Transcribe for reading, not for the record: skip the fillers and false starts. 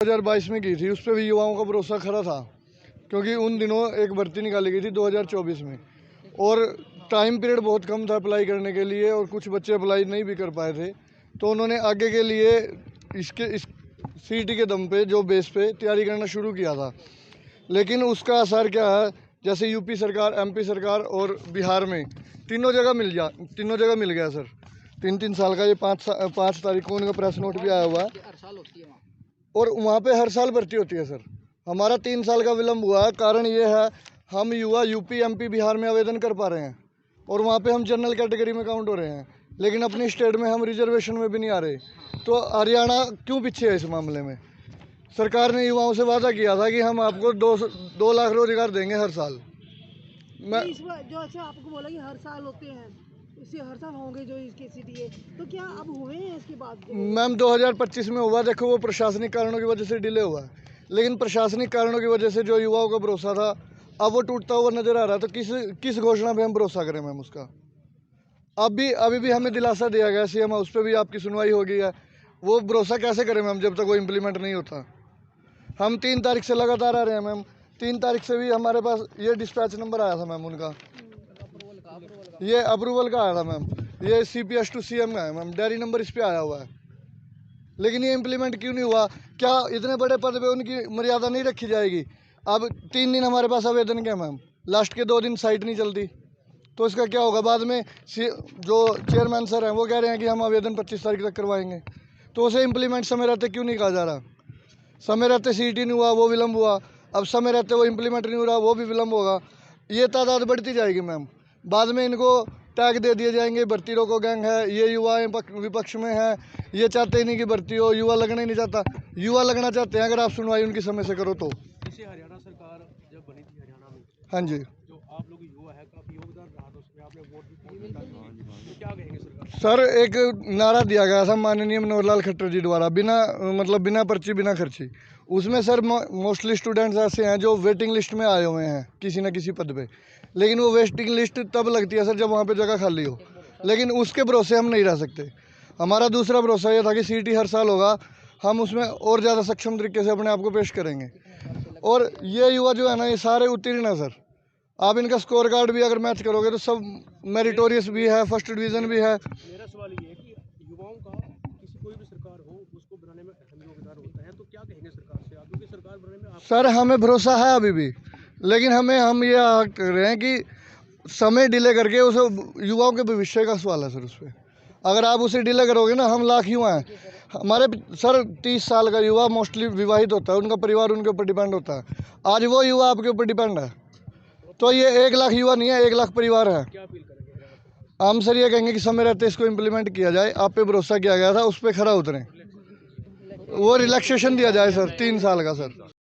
2022 में की थी, उस पर भी युवाओं का भरोसा खरा था, क्योंकि उन दिनों एक भर्ती निकाली गई थी 2024 में और टाइम पीरियड बहुत कम था अप्लाई करने के लिए और कुछ बच्चे अप्लाई नहीं भी कर पाए थे। तो उन्होंने आगे के लिए इस सीटी के दम पे जो बेस पे तैयारी करना शुरू किया था, लेकिन उसका असर क्या है, जैसे यूपी सरकार, एमपी सरकार और बिहार में तीनों जगह मिल गया सर। 3-3 साल का, ये 5 तारीख को उनका प्रेस नोट भी आया हुआ है और वहाँ पे हर साल भर्ती होती है सर। हमारा 3 साल का विलम्ब हुआ है, कारण ये है हम युवा यूपी एमपी बिहार में आवेदन कर पा रहे हैं और वहाँ पे हम जनरल कैटेगरी में काउंट हो रहे हैं, लेकिन अपनी स्टेट में हम रिजर्वेशन में भी नहीं आ रहे। तो हरियाणा क्यों पीछे है इस मामले में? सरकार ने युवाओं से वादा किया था कि हम आपको 2 लाख रोजगार देंगे हर साल। मैं इस बार जो अच्छा आपको बोला कि हर साल होते हैं, इससे हर साल होंगे जो इसके सीटीए, तो क्या अब हुए हैं इसके बाद? मैम 2025 में हुआ, देखो वो प्रशासनिक कारणों की वजह से डिले हुआ है, लेकिन प्रशासनिक कारणों की वजह से जो युवाओं का भरोसा था अब वो टूटता हुआ नजर आ रहा है। तो किस घोषणा पे हम भरोसा करें मैम? उसका अभी भी हमें दिलासा दिया गया सीएम हाउस पे भी आपकी सुनवाई हो गई है, वो भरोसा कैसे करें मैम जब तक वो इम्प्लीमेंट नहीं होता? हम 3 तारीख से लगातार आ रहे हैं मैम। 3 तारीख से भी हमारे पास ये डिस्पैच नंबर आया था मैम, उनका ये अप्रूवल का आया था मैम, ये CPS टू CM का है मैम, डायरी नंबर इस पे आया हुआ है, लेकिन ये इम्प्लीमेंट क्यों नहीं हुआ? क्या इतने बड़े पद पे उनकी मर्यादा नहीं रखी जाएगी? अब 3 दिन हमारे पास आवेदन के मैम, लास्ट के 2 दिन साइट नहीं चलती, तो इसका क्या होगा? बाद में जो चेयरमैन सर हैं वो कह रहे हैं कि हम आवेदन 25 तारीख तक करवाएंगे, तो उसे इम्प्लीमेंट समय रहते क्यों नहीं कहा जा रहा? समय रहते CET नहीं हुआ, वो विलम्ब हुआ, अब समय रहते वो इम्प्लीमेंट नहीं हो रहा, वो भी विलम्ब होगा। ये तादाद बढ़ती जाएगी मैम, बाद में इनको टैग दे दिए जाएंगे, भर्ती रोको गैंग है, ये युवा विपक्ष में है, ये चाहते ही नहीं कि भर्ती हो, युवा लगना ही नहीं चाहता। युवा लगना चाहते हैं अगर आप सुनवाई उनकी समय से करो तो। जैसे हरियाणा सरकार जब बनी थी हरियाणा में, हाँ जी, जो आप लोग युवा है काफी योगदान रहा था उसमें, आपने वोट भी तो क्या कहेंगे सरकार? सर एक नारा दिया गया था माननीय मनोहर लाल खट्टर जी द्वारा, बिना पर्ची बिना खर्ची। उसमें सर मोस्टली स्टूडेंट्स ऐसे हैं जो वेटिंग लिस्ट में आए हुए हैं किसी न किसी पद पे, लेकिन वो वेटिंग लिस्ट तब लगती है सर जब वहाँ पे जगह खाली हो, लेकिन उसके भरोसे हम नहीं रह सकते। हमारा दूसरा भरोसा ये था कि CET हर साल होगा, हम उसमें और ज़्यादा सक्षम तरीके से अपने आप को पेश करेंगे। और ये युवा जो है ना, ये सारे उत्तीर्ण है सर। आप इनका स्कोर कार्ड भी अगर मैच करोगे तो सब मेरिटोरियस भी है, फर्स्ट डिवीज़न भी है। मेरा सवाल ये है कि युवाओं का किसी कोई भी सरकार हो उसको बनाने में अहम योगदान होता है, तो क्या कहेंगे सरकार से आप, क्योंकि सरकार बनाने में आप... सर हमें भरोसा है अभी भी, लेकिन हम ये कह रहे हैं कि समय डिले करके उसे, युवाओं के भविष्य का सवाल है सर उस पर। अगर आप उसे डिले करोगे ना, हम लाख युवा हैं हमारे सर, 30 साल का युवा मोस्टली विवाहित होता है, उनका परिवार उनके ऊपर डिपेंड होता है। आज वो युवा आपके ऊपर डिपेंड है, तो ये 1 लाख युवा नहीं है, 1 लाख परिवार है। क्या अपील करेंगे? हम सर ये कहेंगे कि समय रहते इसको इम्प्लीमेंट किया जाए, आप पे भरोसा किया गया था उस पर खरा उतरें, वो रिलैक्सेशन दिया जाए सर 3 साल का सर।